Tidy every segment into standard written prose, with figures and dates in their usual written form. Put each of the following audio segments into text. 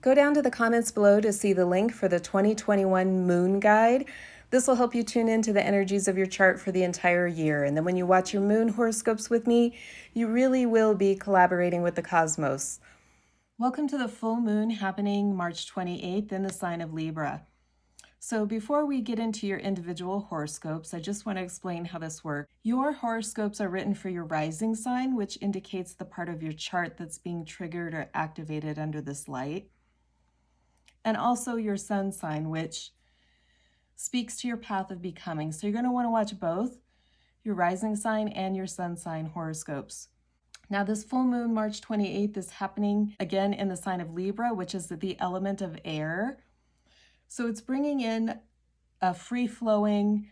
Go down to the comments below to see the link for the 2021 Moon Guide. This will help you tune into the energies of your chart for the entire year. And then when you watch your moon horoscopes with me, you really will be collaborating with the cosmos. Welcome to the full moon happening March 28th in the sign of Libra. So before we get into your individual horoscopes, I just want to explain how this works. Your horoscopes are written for your rising sign, which indicates the part of your chart that's being triggered or activated under this light. And also your sun sign, which speaks to your path of becoming. So you're going to want to watch both your rising sign and your sun sign horoscopes. Now this full moon, March 28th, is happening again in the sign of Libra, which is the element of air. So it's bringing in a free-flowing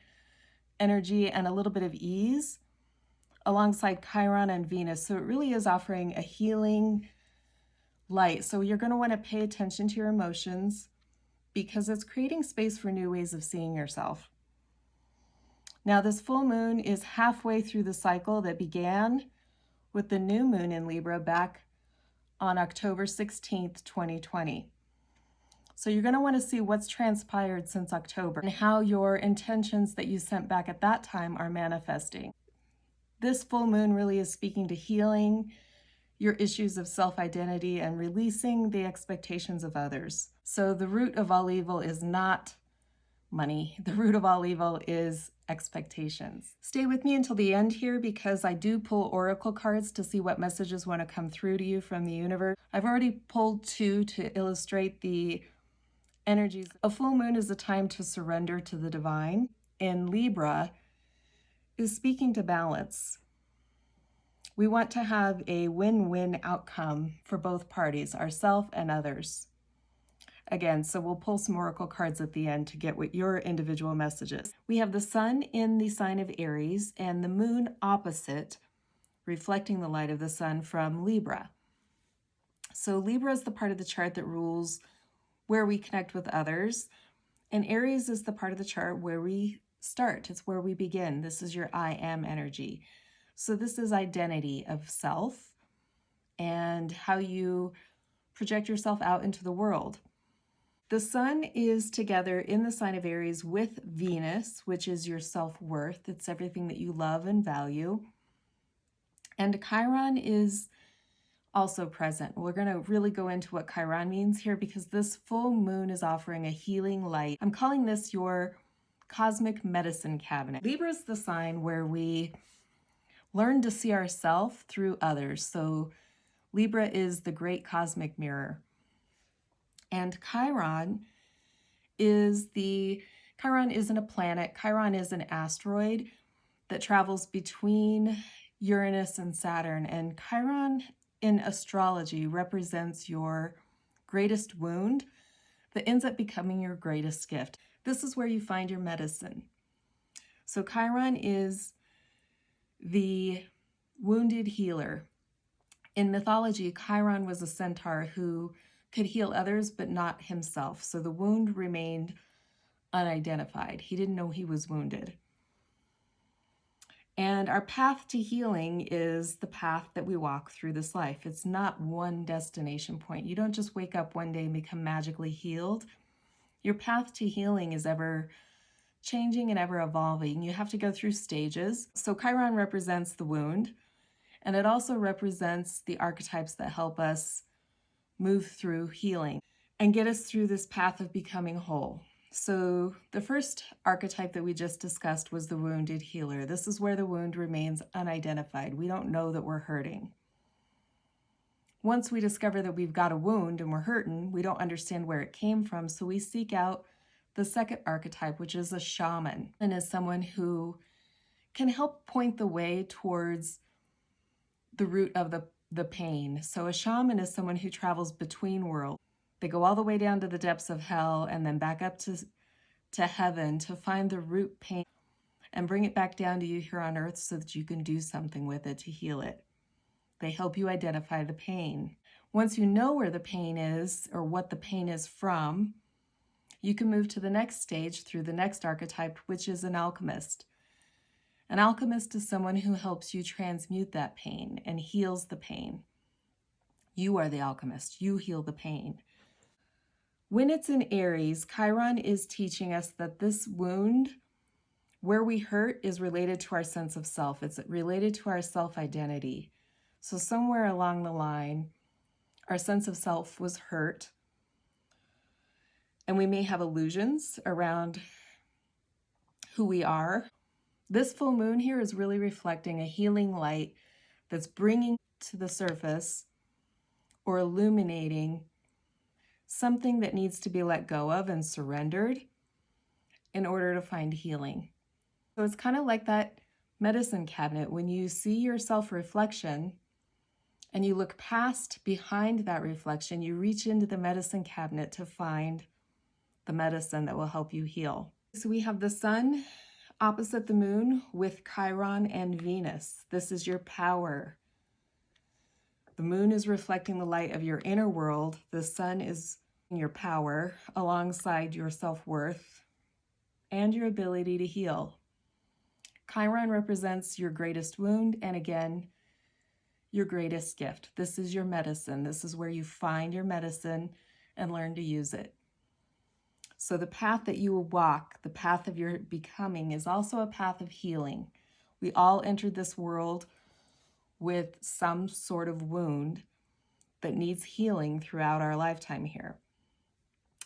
energy and a little bit of ease alongside Chiron and Venus. So it really is offering a healing light. So you're going to want to pay attention to your emotions because it's creating space for new ways of seeing yourself. Now this full moon is halfway through the cycle that began with the new moon in Libra back on October 16th, 2020. So you're going to want to see what's transpired since October and how your intentions that you sent back at that time are manifesting. This full moon really is speaking to healing your issues of self-identity and releasing the expectations of others. So the root of all evil is not money. The root of all evil is expectations. Stay with me until the end here because I do pull oracle cards to see what messages want to come through to you from the universe. I've already pulled 2 to illustrate the energies. A full moon is a time to surrender to the divine. In Libra is speaking to balance. We want to have a win-win outcome for both parties, ourselves and others. Again, so we'll pull some oracle cards at the end to get what your individual message is. We have the sun in the sign of Aries and the moon opposite, reflecting the light of the sun from Libra. So Libra is the part of the chart that rules where we connect with others, and Aries is the part of the chart where we start. It's where we begin. This is your I am energy. So this is identity of self and how you project yourself out into the world. The sun is together in the sign of Aries with Venus, which is your self-worth. It's everything that you love and value. And Chiron is also present. We're going to really go into what Chiron means here because this full moon is offering a healing light. I'm calling this your cosmic medicine cabinet. Libra is the sign where we learn to see ourselves through others. So Libra is the great cosmic mirror. And Chiron isn't a planet. Chiron is an asteroid that travels between Uranus and Saturn. And Chiron in astrology represents your greatest wound that ends up becoming your greatest gift. This is where you find your medicine. So Chiron is the wounded healer. In mythology, Chiron was a centaur who could heal others but not himself. So the wound remained unidentified. He didn't know he was wounded. And our path to healing is the path that we walk through this life. It's not one destination point. You don't just wake up one day and become magically healed. Your path to healing is ever changing and ever evolving. You have to go through stages. So Chiron represents the wound, and it also represents the archetypes that help us move through healing and get us through this path of becoming whole. So the first archetype that we just discussed was the wounded healer. This is where the wound remains unidentified. We don't know that we're hurting. Once we discover that we've got a wound and we're hurting, we don't understand where it came from, so we seek out the second archetype, which is a shaman, and is someone who can help point the way towards the root of the pain. So a shaman is someone who travels between worlds. They go all the way down to the depths of hell and then back up to heaven to find the root pain and bring it back down to you here on earth so that you can do something with it to heal it. They help you identify the pain. Once you know where the pain is or what the pain is from, you can move to the next stage through the next archetype, which is an alchemist. An alchemist is someone who helps you transmute that pain and heals the pain. You are the alchemist. You heal the pain. When it's in Aries, Chiron is teaching us that this wound, where we hurt, is related to our sense of self. It's related to our self-identity. So somewhere along the line, our sense of self was hurt, and we may have illusions around who we are. This full moon here is really reflecting a healing light that's bringing to the surface or illuminating something that needs to be let go of and surrendered in order to find healing. So it's kind of like that medicine cabinet. When you see your self-reflection and you look past behind that reflection, you reach into the medicine cabinet to find the medicine that will help you heal. So we have the sun opposite the moon with Chiron and Venus. This is your power. The moon is reflecting the light of your inner world. The sun is your power alongside your self-worth and your ability to heal. Chiron represents your greatest wound and, again, your greatest gift. This is your medicine. This is where you find your medicine and learn to use it. So the path that you will walk, the path of your becoming, is also a path of healing. We all entered this world with some sort of wound that needs healing throughout our lifetime here.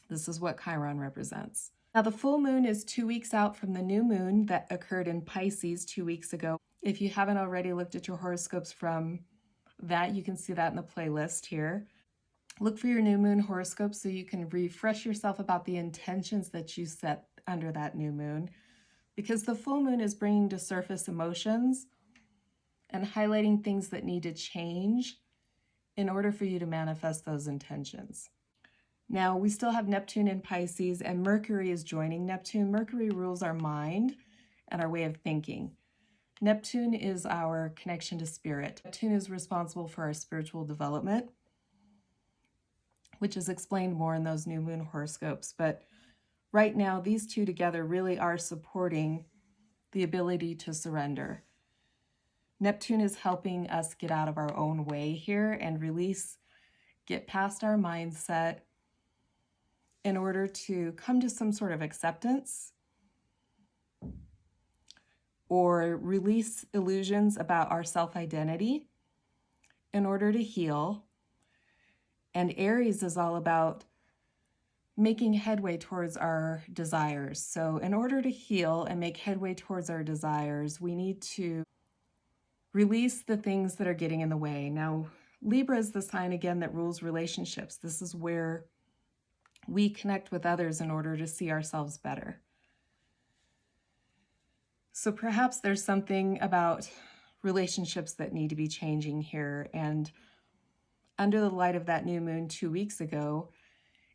This is what Chiron represents. Now, the full moon is 2 weeks out from the new moon that occurred in Pisces 2 weeks ago. If you haven't already looked at your horoscopes from that, you can see that in the playlist here. Look for your new moon horoscope so you can refresh yourself about the intentions that you set under that new moon, because the full moon is bringing to surface emotions and highlighting things that need to change in order for you to manifest those intentions. Now, we still have Neptune in Pisces, and Mercury is joining Neptune. Mercury rules our mind and our way of thinking. Neptune is our connection to spirit. Neptune is responsible for our spiritual development, which is explained more in those new moon horoscopes. But right now, these two together really are supporting the ability to surrender. Neptune is helping us get out of our own way here and release, get past our mindset in order to come to some sort of acceptance or release illusions about our self-identity in order to heal. And Aries is all about making headway towards our desires. So in order to heal and make headway towards our desires, we need to release the things that are getting in the way. Now, Libra is the sign, again, that rules relationships. This is where we connect with others in order to see ourselves better. So perhaps there's something about relationships that need to be changing here. And under the light of that new moon 2 weeks ago,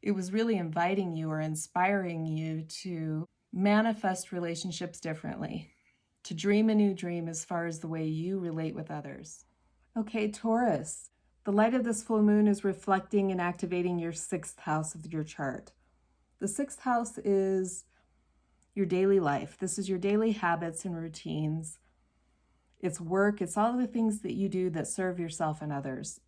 it was really inviting you or inspiring you to manifest relationships differently, to dream a new dream as far as the way you relate with others. Okay, Taurus, the light of this full moon is reflecting and activating your 6th house of your chart. The 6th house is your daily life. This is your daily habits and routines. It's work. It's all of the things that you do that serve yourself and others.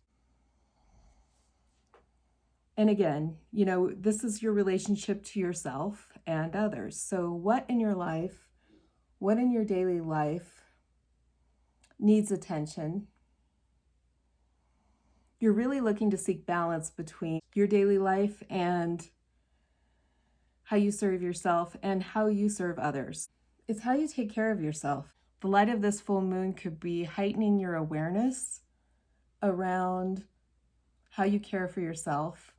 And again, you know, this is your relationship to yourself and others. So what in your life, what in your daily life needs attention? You're really looking to seek balance between your daily life and how you serve yourself and how you serve others. It's how you take care of yourself. The light of this full moon could be heightening your awareness around how you care for yourself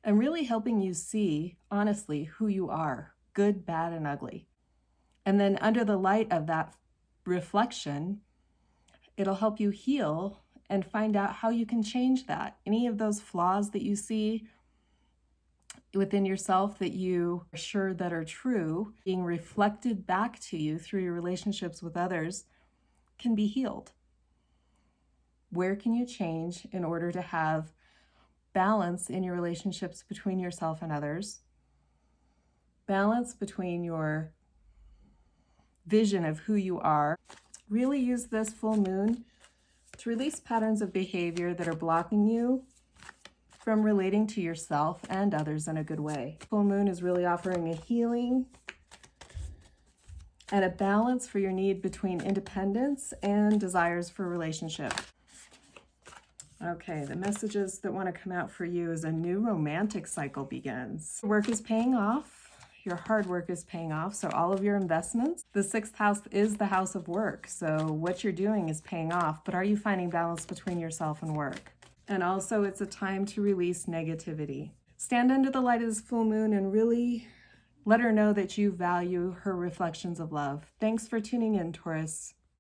and really helping you see, honestly, who you are, good, bad, and ugly. And then under the light of that reflection, it'll help you heal and find out how you can change that. Any of those flaws that you see within yourself that you are sure that are true, being reflected back to you through your relationships with others, can be healed. Where can you change in order to have balance in your relationships between yourself and others? Balance between your vision of who you are. Really use this full moon to release patterns of behavior that are blocking you from relating to yourself and others in a good way. Full moon is really offering a healing and a balance for your need between independence and desires for a relationship. Okay, the messages that want to come out for you is a new romantic cycle begins. Work is paying off. Your hard work is paying off, so all of your investments. The 6th house is the house of work, so what you're doing is paying off, but are you finding balance between yourself and work? And also, it's a time to release negativity. Stand under the light of this full moon and really let her know that you value her reflections of love. Thanks for tuning in, Taurus.